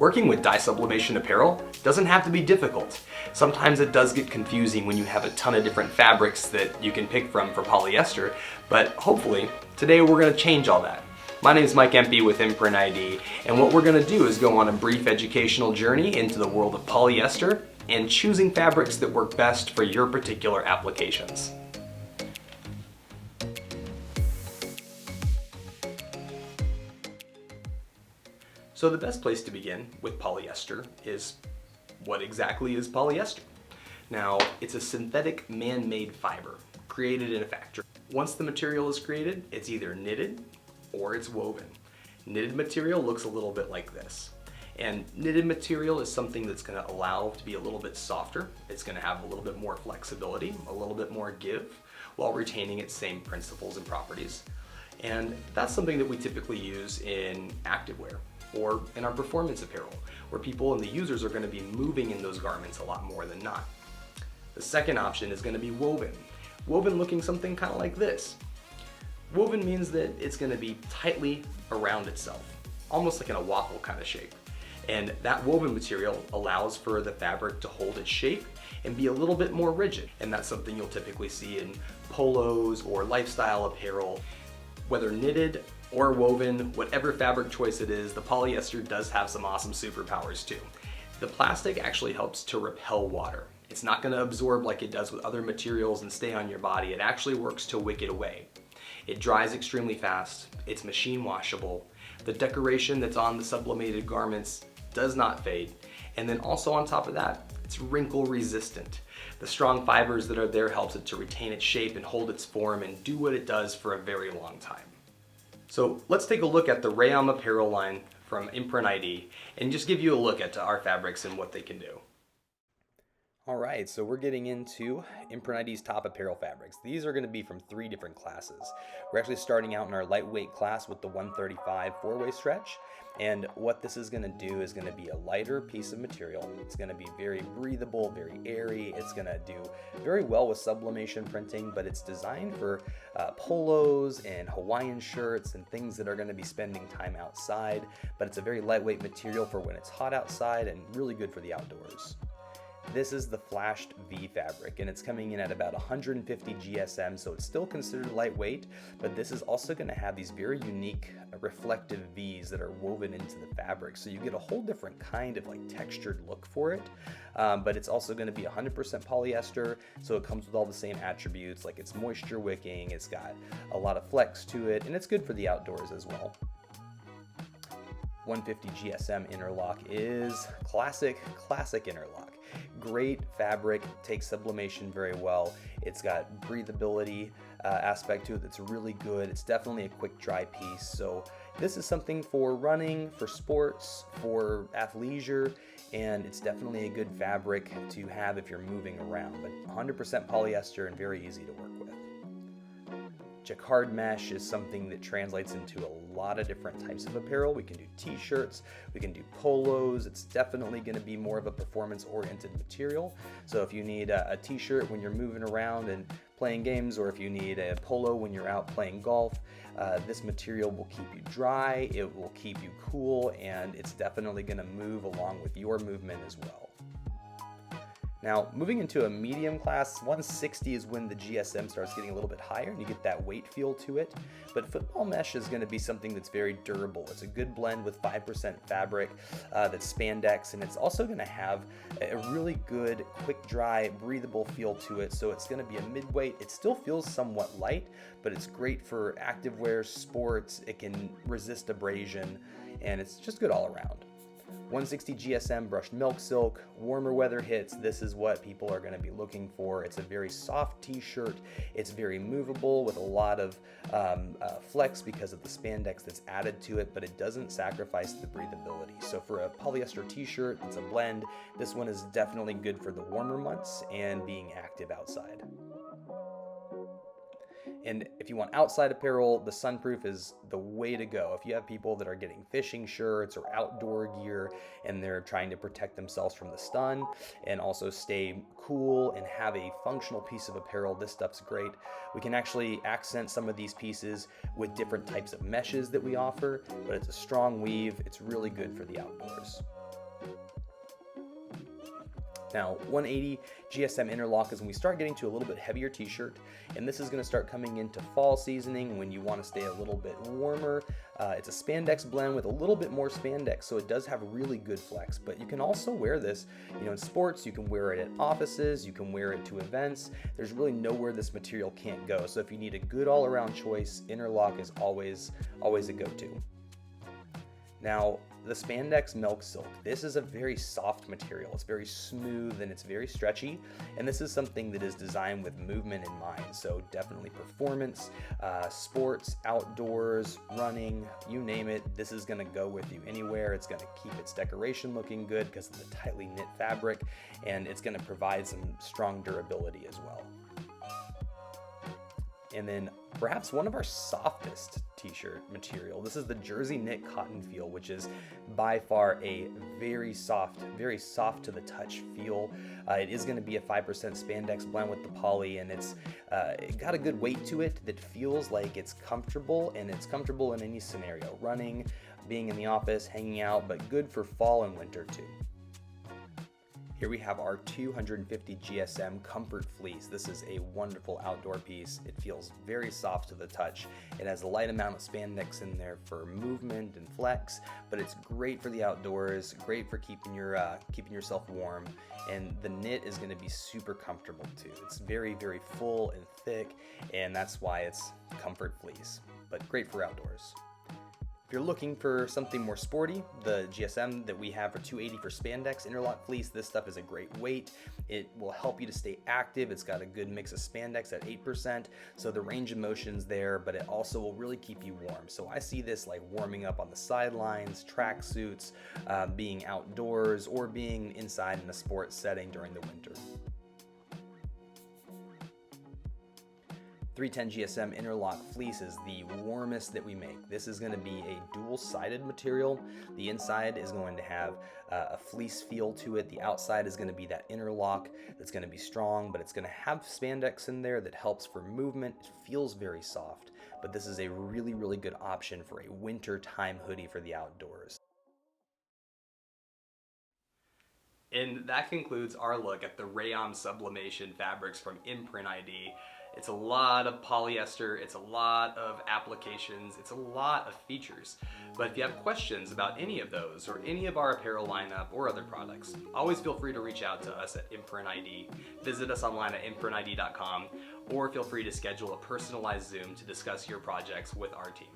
Working with dye sublimation apparel doesn't have to be difficult. Sometimes it does get confusing when you have a ton of different fabrics that you can pick from for polyester, but hopefully today we're going to change all that. My name is Mike Empey with ImprintID, and what we're going to do is go on a brief educational journey into the world of polyester and choosing fabrics that work best for your particular applications. So the best place to begin with polyester is, what exactly is polyester? Now, it's a synthetic man-made fiber created in a factory. Once the material is created, it's either knitted or it's woven. Knitted material looks a little bit like this. And knitted material is something that's going to allow to be a little bit softer. It's going to have a little bit more flexibility, a little bit more give, while retaining its same principles and properties. And that's something that we typically use in activewear or in our performance apparel, where people and the users are going to be moving in those garments a lot more than not. The second option is going to be woven. Woven looking something kind of like this. Woven means that it's going to be tightly around itself, almost like in a waffle kind of shape. And that woven material allows for the fabric to hold its shape and be a little bit more rigid. And that's something you'll typically see in polos or lifestyle apparel. Whether knitted or woven, whatever fabric choice it is, the polyester does have some awesome superpowers too. The plastic actually helps to repel water. It's not going to absorb like it does with other materials and stay on your body. It actually works to wick it away. It dries extremely fast. It's machine washable. The decoration that's on the sublimated garments does not fade. And then also on top of that, it's wrinkle resistant. The strong fibers that are there helps it to retain its shape and hold its form and do what it does for a very long time. So let's take a look at the Rayon apparel line from ImprintID and just give you a look at our fabrics and what they can do. All right, so we're getting into ImprintID's top apparel fabrics. These are going to be from 3 different classes. We're actually starting out in our lightweight class with the 135 4-way stretch. And what this is going to do is going to be a lighter piece of material. It's going to be very breathable, very airy. It's going to do very well with sublimation printing, but it's designed for polos and Hawaiian shirts and things that are going to be spending time outside. But it's a very lightweight material for when it's hot outside and really good for the outdoors. This is the flashed V fabric, and it's coming in at about 150 GSM, so it's still considered lightweight, but this is also going to have these very unique reflective V's that are woven into the fabric, so you get a whole different kind of like textured look for it, but it's also going to be 100% polyester, so it comes with all the same attributes, like it's moisture wicking, it's got a lot of flex to it, and it's good for the outdoors as well. 150 GSM interlock is classic interlock. Great fabric, takes sublimation very well. It's got breathability aspect to it that's really good. It's definitely a quick dry piece. So this is something for running, for sports, for athleisure, and it's definitely a good fabric to have if you're moving around. But 100% polyester and very easy to work with. Jacquard mesh is something that translates into a lot of different types of apparel. We can do t-shirts, we can do polos. It's definitely going to be more of a performance-oriented material. So if you need a t-shirt when you're moving around and playing games, or if you need a polo when you're out playing golf, this material will keep you dry, it will keep you cool, and it's definitely going to move along with your movement as well. Now, moving into a medium class, 160 is when the GSM starts getting a little bit higher and you get that weight feel to it. But football mesh is going to be something that's very durable. It's a good blend with 5% fabric that's spandex, and it's also going to have a really good, quick dry, breathable feel to it. So it's going to be a mid-weight. It still feels somewhat light, but it's great for activewear, sports. It can resist abrasion, and it's just good all around. 160 GSM brushed milk silk, warmer weather hits, this is what people are going to be looking for. It's a very soft t-shirt, it's very movable with a lot of flex because of the spandex that's added to it, but it doesn't sacrifice the breathability. So for a polyester t-shirt, it's a blend. This one is definitely good for the warmer months and being active outside. And if you want outside apparel, the sunproof is the way to go. If you have people that are getting fishing shirts or outdoor gear and they're trying to protect themselves from the sun and also stay cool and have a functional piece of apparel, this stuff's great. We can actually accent some of these pieces with different types of meshes that we offer, but it's a strong weave. It's really good for the outdoors. Now, 180 GSM interlock is when we start getting to a little bit heavier t-shirt, and this is going to start coming into fall seasoning when you want to stay a little bit warmer. It's a spandex blend with a little bit more spandex, so it does have really good flex. But you can also wear this, in sports. You can wear it at offices. You can wear it to events. There's really nowhere this material can't go. So if you need a good all-around choice, interlock is always a go-to. Now, the spandex milk silk, this is a very soft material. It's very smooth and it's very stretchy, and this is something that is designed with movement in mind. So definitely performance, sports, outdoors, running, you name it, this is gonna go with you anywhere. It's gonna keep its decoration looking good because of the tightly knit fabric, and it's gonna provide some strong durability as well. And then perhaps one of our softest t-shirt material. This is the jersey knit cotton feel, which is by far a very soft to the touch feel. It is going to be a 5% spandex blend with the poly, and it got a good weight to it that feels like it's comfortable, and it's comfortable in any scenario. Running, being in the office, hanging out, but good for fall and winter too. Here we have our 250 GSM Comfort Fleece. This is a wonderful outdoor piece. It feels very soft to the touch. It has a light amount of spandex in there for movement and flex, but it's great for the outdoors, great for keeping yourself warm, and the knit is going to be super comfortable too. It's very full and thick, and that's why it's Comfort Fleece, but great for outdoors. If you're looking for something more sporty, the GSM that we have for 280 for spandex interlock fleece, this stuff is a great weight. It will help you to stay active. It's got a good mix of spandex at 8%, so the range of motion's there, but it also will really keep you warm. So I see this like warming up on the sidelines, track suits, being outdoors, or being inside in a sports setting during the winter. 310 GSM interlock fleece is the warmest that we make. This is going to be a dual-sided material. The inside is going to have a fleece feel to it. The outside is going to be that interlock that's going to be strong, but it's going to have spandex in there that helps for movement. It feels very soft, but this is a really good option for a winter time hoodie for the outdoors. And that concludes our look at the rayon sublimation fabrics from ImprintID. It's a lot of polyester, it's a lot of applications, it's a lot of features. But if you have questions about any of those or any of our apparel lineup or other products, always feel free to reach out to us at ImprintID. Visit us online at ImprintID.com, or feel free to schedule a personalized Zoom to discuss your projects with our team.